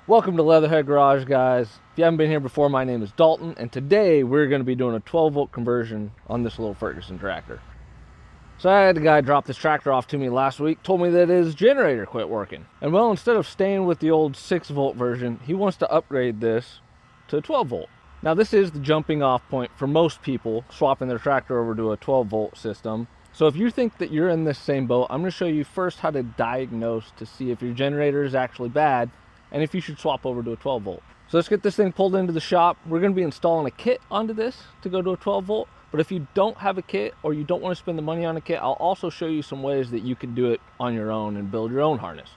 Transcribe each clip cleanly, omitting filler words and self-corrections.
Welcome to Leatherhead Garage, guys. If you haven't been here before, my name is Dalton, and today we're going to be doing a 12-volt conversion on this little Ferguson tractor. So I had a guy drop this tractor off to me last week, told me that his generator quit working. And well, instead of staying with the old 6-volt version, he wants to upgrade this to a 12-volt. Now this is the jumping off point for most people swapping their tractor over to a 12-volt system. So if you think that you're in this same boat, I'm going to show you first how to diagnose to see if your generator is actually bad and if you should swap over to a 12 volt. So let's get this thing pulled into the shop. We're going to be installing a kit onto this to go to a 12 volt. But if you don't have a kit or you don't want to spend the money on a kit, I'll also show you some ways that you can do it on your own and build your own harness.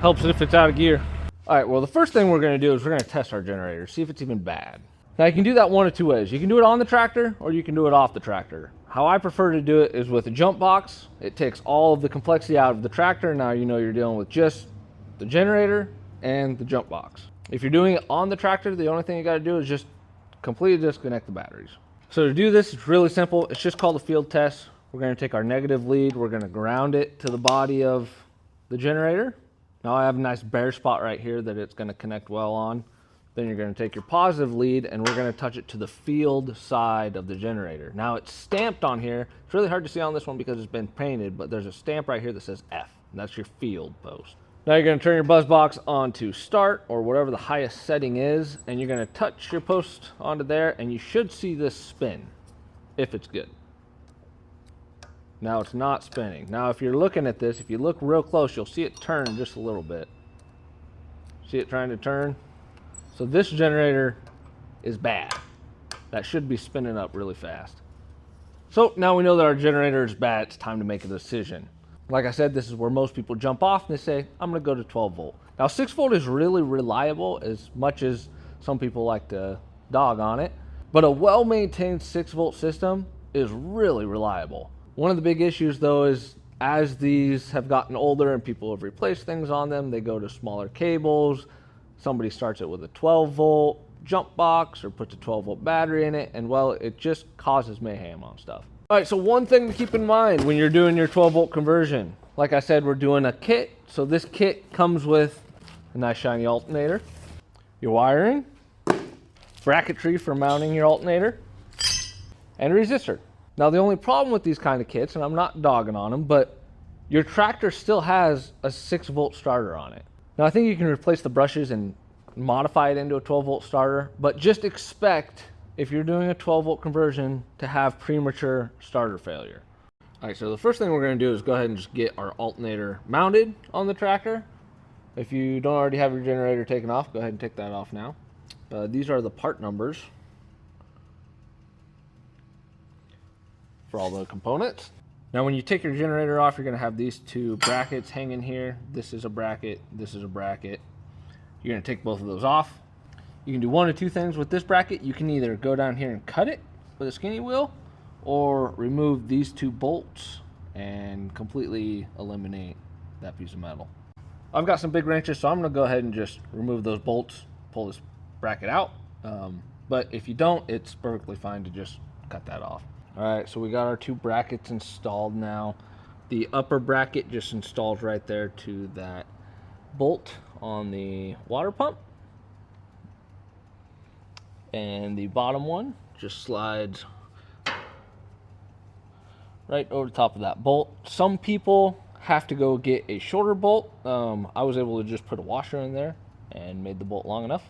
Helps if it's out of gear. All right, well, the first thing we're going to do is we're going to test our generator, see if it's even bad. Now you can do that one of two ways. You can do it on the tractor or you can do it off the tractor. How I prefer to do it is with a jump box. It takes all of the complexity out of the tractor. Now you know you're dealing with just the generator and the jump box. If you're doing it on the tractor, the only thing you got to do is just completely disconnect the batteries. So to do this, it's really simple. It's just called a field test. We're going to take our negative lead. We're going to ground it to the body of the generator. Now I have a nice bare spot right here that it's going to connect well on. Then you're going to take your positive lead and we're going to touch it to the field side of the generator. Now it's stamped on here. It's really hard to see on this one because it's been painted, but there's a stamp right here that says F, and that's your field post. Now you're going to turn your buzz box on to start or whatever the highest setting is, and you're going to touch your post onto there and you should see this spin if it's good. Now it's not spinning. Now if you're looking at this, if you look real close, you'll see it turn just a little bit. See it trying to turn? So this generator is bad. That should be spinning up really fast. So now we know that our generator is bad. It's time to make a decision. Like I said, this is where most people jump off and they say, I'm gonna go to 12 volt. Now 6 volt is really reliable as much as some people like to dog on it, but a well-maintained 6 volt system is really reliable. One of the big issues though is as these have gotten older and people have replaced things on them, they go to smaller cables. Somebody starts it with a 12 volt jump box or puts a 12 volt battery in it, and well, it just causes mayhem on stuff. All right, so one thing to keep in mind when you're doing your 12 volt conversion, like I said, we're doing a kit. So this kit comes with a nice shiny alternator, your wiring, bracketry for mounting your alternator, and a resistor. Now the only problem with these kind of kits, and I'm not dogging on them, but your tractor still has a 6 volt starter on it. Now I think you can replace the brushes and modify it into a 12 volt starter, but just expect if you're doing a 12 volt conversion to have premature starter failure. All right, so the first thing we're going to do is go ahead and just get our alternator mounted on the tractor. If you don't already have your generator taken off, go ahead and take that off now. These are the part numbers for all the components. Now when you take your generator off, you're going to have these two brackets hanging here. This is a bracket, this is a bracket. You're going to take both of those off. You can do one of two things with this bracket. You can either go down here and cut it with a skinny wheel, or remove these two bolts and completely eliminate that piece of metal. I've got some big wrenches, so I'm going to go ahead and just remove those bolts, pull this bracket out. But if you don't, it's perfectly fine to just cut that off. All right, so we got our two brackets installed now. The upper bracket just installs right there to that bolt on the water pump. And the bottom one just slides right over the top of that bolt. Some people have to go get a shorter bolt. I was able to just put a washer in there and made the bolt long enough.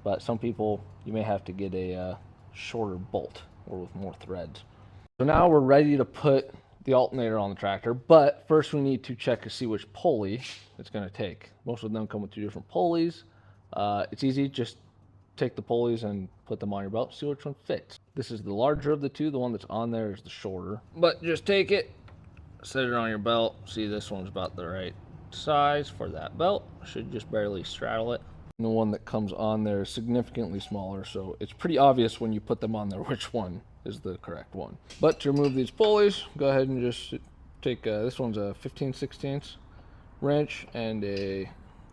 But some people, you may have to get a shorter bolt or with more threads. So now we're ready to put the alternator on the tractor, but first we need to check to see which pulley it's going to take. Most of them come with two different pulleys. It's easy, just take the pulleys and put them on your belt, see which one fits. This is the larger of the two. The one that's on there is the shorter, but just take it, set it on your belt. See, this one's about the right size for that belt. Should just barely straddle it. And the one that comes on there is significantly smaller, so it's pretty obvious when you put them on there which one is the correct one. But to remove these pulleys, go ahead and just take this one's a 15/16 wrench and a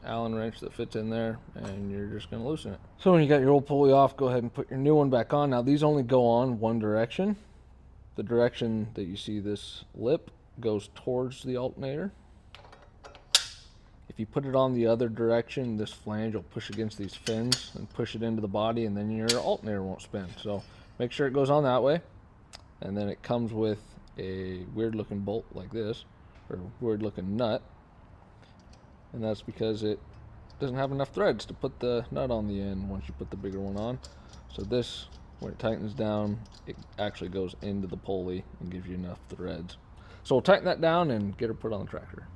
Allen wrench that fits in there, and you're just going to loosen it. So when you got your old pulley off, go ahead and put your new one back on. Now these only go on one direction. The direction that you see this lip goes towards the alternator. If you put it on the other direction, this flange will push against these fins and push it into the body, and then your alternator won't spin. So make sure it goes on that way. And then it comes with a weird looking bolt like this, or weird looking nut. And that's because it doesn't have enough threads to put the nut on the end once you put the bigger one on. So this, when it tightens down, it actually goes into the pulley and gives you enough threads. So we'll tighten that down and get her put on the tractor.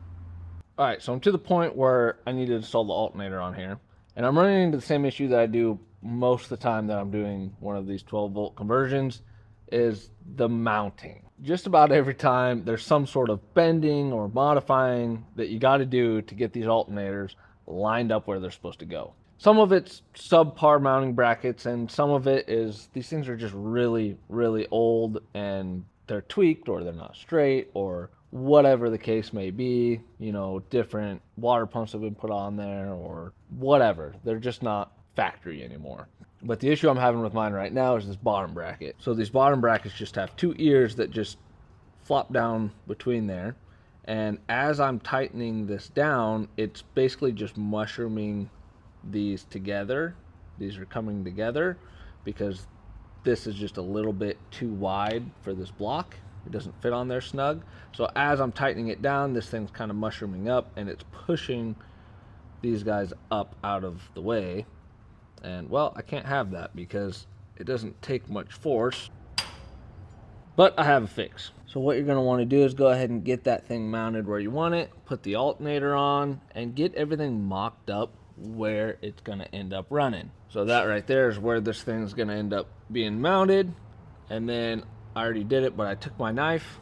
All right, so I'm to the point where I need to install the alternator on here, and I'm running into the same issue that I do most of the time that I'm doing one of these 12-volt conversions, is the mounting. Just about every time there's some sort of bending or modifying that you got to do to get these alternators lined up where they're supposed to go. Some of it's subpar mounting brackets, and some of it is these things are just really, really old and they're tweaked, or they're not straight, or whatever the case may be. You know, different water pumps have been put on there or whatever. They're just not factory anymore. But the issue I'm having with mine right now is this bottom bracket. So these bottom brackets just have two ears that just flop down between there. And as I'm tightening this down, it's basically just mushrooming these together. These are coming together because this is just a little bit too wide for this block. It doesn't fit on there snug. So as I'm tightening it down, this thing's kind of mushrooming up and it's pushing these guys up out of the way. And well, I can't have that because it doesn't take much force, but I have a fix. So what you're gonna wanna do is go ahead and get that thing mounted where you want it, put the alternator on, and get everything mocked up where it's gonna end up running. So that right there is where this thing's gonna end up being mounted. And then I already did it, but I took my knife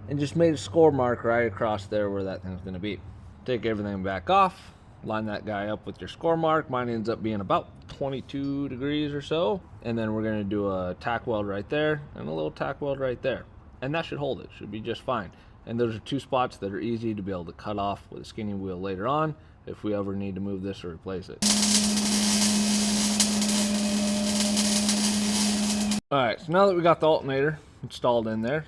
and just made a score mark right across there where that thing's gonna be. Take everything back off, line that guy up with your score mark. Mine ends up being about 22 degrees or so. And then we're gonna do a tack weld right there and a little tack weld right there. And that should hold it, should be just fine. And those are two spots that are easy to be able to cut off with a skinny wheel later on if we ever need to move this or replace it. All right, so now that we got the alternator installed in there,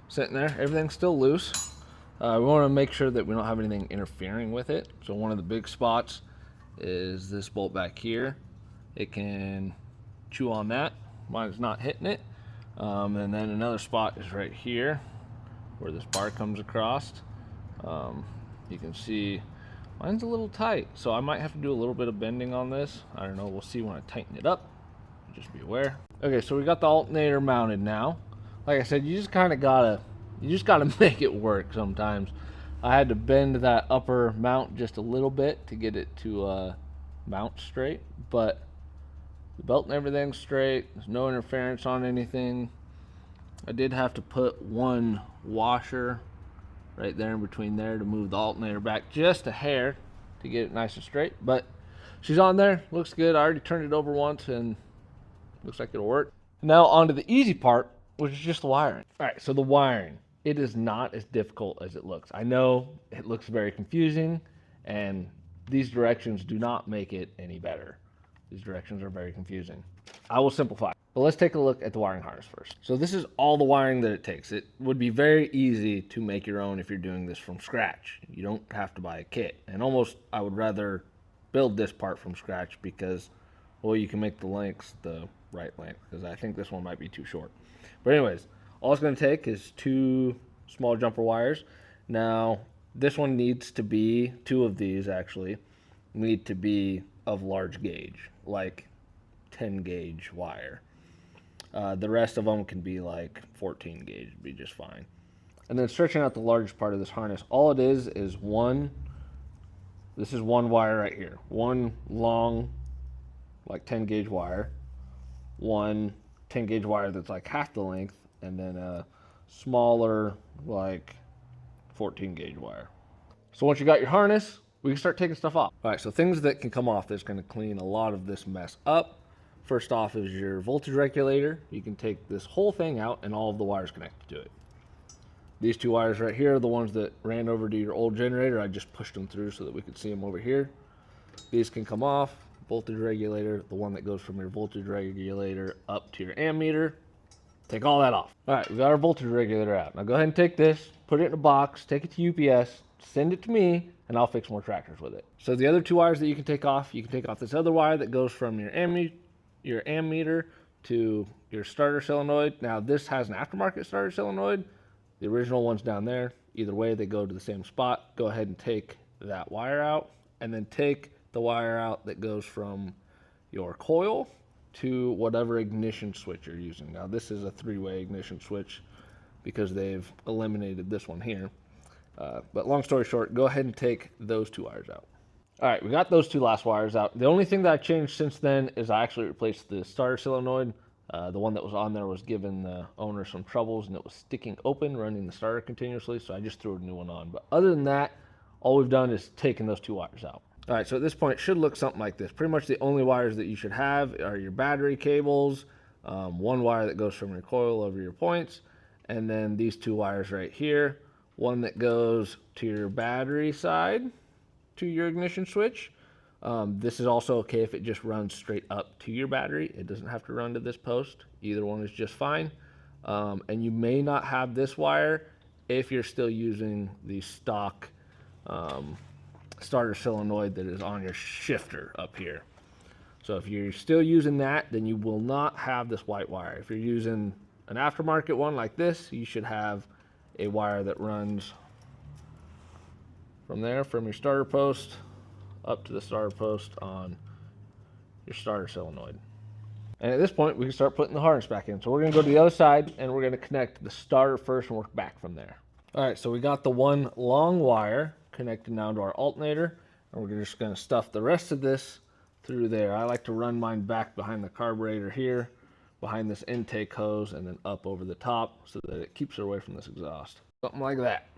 sitting there, everything's still loose. We want to make sure that we don't have anything interfering with it. So one of the big spots is this bolt back here. It can chew on that. Mine's not hitting it. And then another spot is right here where this bar comes across. You can see mine's a little tight, so I might have to do a little bit of bending on this. I don't know, we'll see when I tighten it up. Just be aware. Okay, so we got the alternator mounted now. Like I said, you just gotta make it work sometimes. I had to bend that upper mount just a little bit to get it to mount straight, but the belt and everything's straight. There's no interference on anything. I did have to put one washer right there in between there to move the alternator back just a hair to get it nice and straight, but she's on there, looks good. I already turned it over once and looks like it'll work. Now on to the easy part, which is just the wiring. All right, so the wiring, it is not as difficult as it looks. I know it looks very confusing, and these directions do not make it any better. These directions are very confusing. I will simplify. But let's take a look at the wiring harness first. So this is all the wiring that it takes. It would be very easy to make your own if you're doing this from scratch. You don't have to buy a kit. And almost I would rather build this part from scratch because, well, you can make the lengths the right length, because I think this one might be too short. But anyways, all it's going to take is two small jumper wires. Now, this one needs to be, two of these actually, need to be of large gauge, like 10 gauge wire. The rest of them can be like 14 gauge, be just fine. And then stretching out the largest part of this harness, all it is one, this is one wire right here. One long, like 10 gauge wire, one 10 gauge wire that's like half the length, and then a smaller, like 14 gauge wire. So once you got your harness, we can start taking stuff off. All right, so things that can come off that's gonna clean a lot of this mess up. First off is your voltage regulator. You can take this whole thing out and all of the wires connected to it. These two wires right here are the ones that ran over to your old generator. I just pushed them through so that we could see them over here. These can come off. Voltage regulator, the one that goes from your voltage regulator up to your ammeter. Take all that off. All right, we got our voltage regulator out. Now go ahead and take this, put it in a box, take it to UPS, send it to me, and I'll fix more tractors with it. So the other two wires that you can take off this other wire that goes from your ammeter to your starter solenoid. Now this has an aftermarket starter solenoid. The original one's down there. Either way, they go to the same spot. Go ahead and take that wire out, and then take the wire out that goes from your coil to whatever ignition switch you're using. Now this is a 3-way ignition switch because they've eliminated this one here. But long story short, go ahead and take those two wires out. All right, we got those two last wires out. The only thing that I changed since then is I actually replaced the starter solenoid. The one that was on there was giving the owner some troubles, and it was sticking open, running the starter continuously, so I just threw a new one on. But other than that, all we've done is taken those two wires out. All right, so at this point, it should look something like this. Pretty much the only wires that you should have are your battery cables, one wire that goes from your coil over your points, and then these two wires right here, one that goes to your battery side to your ignition switch. This is also okay if it just runs straight up to your battery. It doesn't have to run to this post. Either one is just fine. And you may not have this wire if you're still using the stock starter solenoid that is on your shifter up here. So if you're still using that, then you will not have this white wire. If you're using an aftermarket one like this, you should have a wire that runs from there, from your starter post up to the starter post on your starter solenoid. And at this point, we can start putting the harness back in. So we're gonna go to the other side and we're gonna connect the starter first and work back from there. All right, so we got the one long wire connected now to our alternator, and we're just gonna stuff the rest of this through there. I like to run mine back behind the carburetor here, behind this intake hose, and then up over the top so that it keeps it away from this exhaust. Something like that.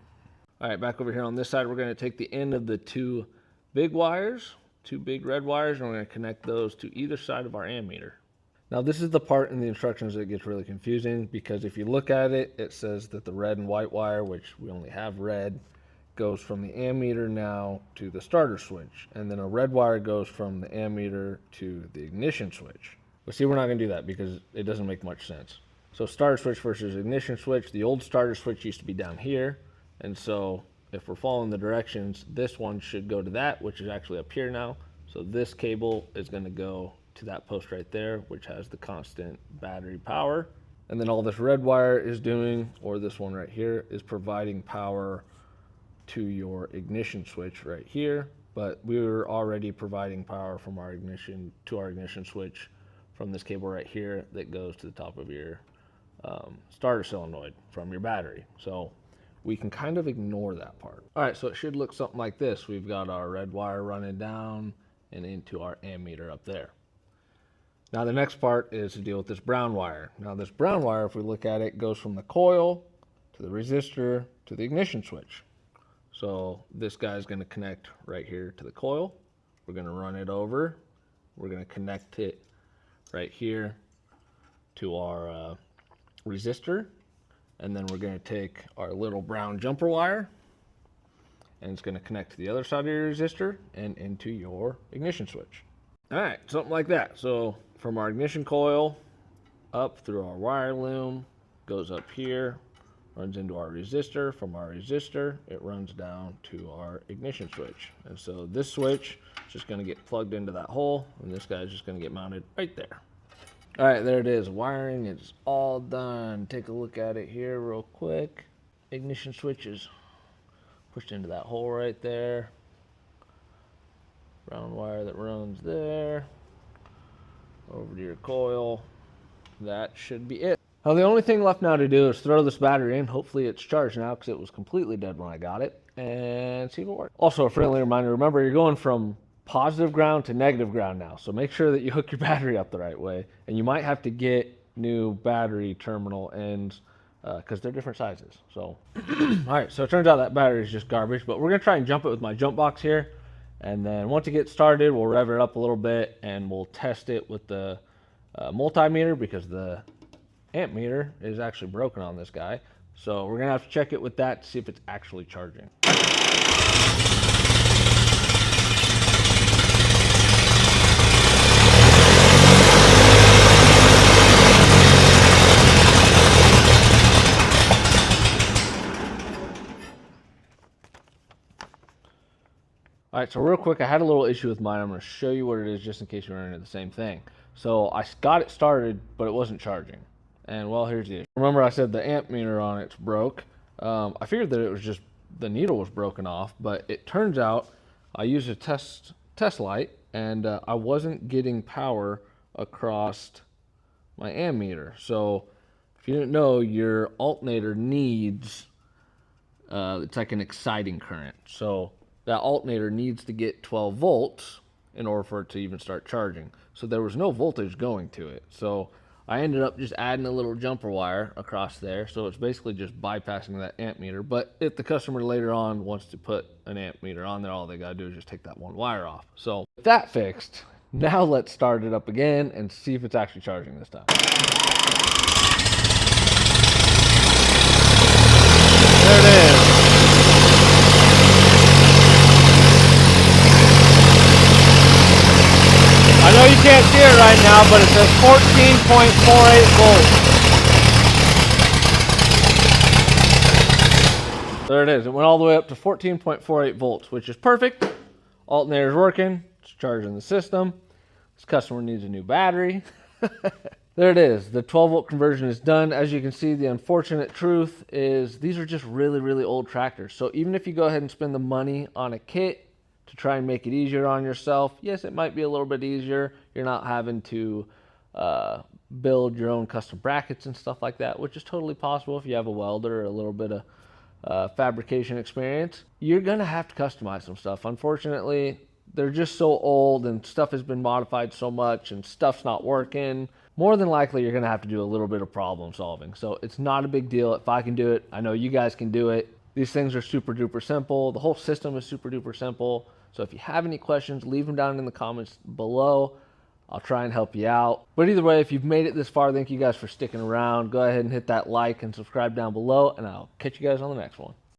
All right, back over here on this side, we're gonna take the end of the two big wires, two big red wires, and we're gonna connect those to either side of our ammeter. Now this is the part in the instructions that gets really confusing, because if you look at it, it says that the red and white wire, which we only have red, goes from the ammeter now to the starter switch, and then a red wire goes from the ammeter to the ignition switch. But see, we're not gonna do that because it doesn't make much sense. So starter switch versus ignition switch, the old starter switch used to be down here, and so if we're following the directions, this one should go to that, which is actually up here now. So this cable is gonna go to that post right there, which has the constant battery power. And then all this red wire is doing, or this one right here, is providing power to your ignition switch right here. But we were already providing power from our ignition to our ignition switch from this cable right here that goes to the top of your starter solenoid from your battery. So we can kind of ignore that part. All right, so it should look something like this. We've got our red wire running down and into our ammeter up there. Now the next part is to deal with this brown wire. Now this brown wire, if we look at it, goes from the coil to the resistor to the ignition switch. So this guy's gonna connect right here to the coil. We're gonna run it over. We're gonna connect it right here to our resistor. And then we're gonna take our little brown jumper wire, and it's gonna connect to the other side of your resistor and into your ignition switch. All right, something like that. So from our ignition coil up through our wire loom, goes up here, runs into our resistor. From our resistor, it runs down to our ignition switch. And so this switch is just gonna get plugged into that hole, and this guy's just gonna get mounted right there. All right, there it is. Wiring is all done. Take a look at it here real quick. Ignition switch is pushed into that hole right there. Brown wire that runs there. Over to your coil. That should be it. Now the only thing left now to do is throw this battery in. Hopefully it's charged now because it was completely dead when I got it. And see if it works. Also a friendly reminder, remember you're going from positive ground to negative ground now. So make sure that you hook your battery up the right way. And you might have to get new battery terminal ends because they're different sizes. So, all right, so it turns out that battery is just garbage, but we're gonna try and jump it with my jump box here. And then once it gets started, we'll rev it up a little bit and we'll test it with the multimeter because the amp meter is actually broken on this guy. So we're gonna have to check it with that to see if it's actually charging. All right, so real quick, I had a little issue with mine. I'm going to show you what it is just in case you run into the same thing. So I got it started, but it wasn't charging. And well, here's the issue. Remember I said the amp meter on it's broke. I figured that it was just the needle was broken off, but it turns out I used a test light and I wasn't getting power across my ammeter. So if you didn't know, your alternator needs, it's like an exciting current. So that alternator needs to get 12 volts in order for it to even start charging. So there was no voltage going to it. So I ended up just adding a little jumper wire across there. So it's basically just bypassing that amp meter. But if the customer later on wants to put an amp meter on there, all they gotta do is just take that one wire off. So with that fixed, now let's start it up again and see if it's actually charging this time. There it is. I know you can't see it right now, but it says 14.48 volts. There it is. It went all the way up to 14.48 volts, which is perfect. Alternator's working. It's charging the system. This customer needs a new battery. There it is. The 12 volt conversion is done. As you can see, the unfortunate truth is these are just really, really old tractors. So even if you go ahead and spend the money on a kit to try and make it easier on yourself, yes, it might be a little bit easier. You're not having to build your own custom brackets and stuff like that, which is totally possible if you have a welder or a little bit of fabrication experience. You're gonna have to customize some stuff. Unfortunately, they're just so old and stuff has been modified so much and stuff's not working. More than likely, you're gonna have to do a little bit of problem solving. So it's not a big deal. If I can do it, I know you guys can do it. These things are super duper simple. The whole system is super duper simple. So if you have any questions, leave them down in the comments below. I'll try and help you out. But either way, if you've made it this far, thank you guys for sticking around. Go ahead and hit that like and subscribe down below, and I'll catch you guys on the next one.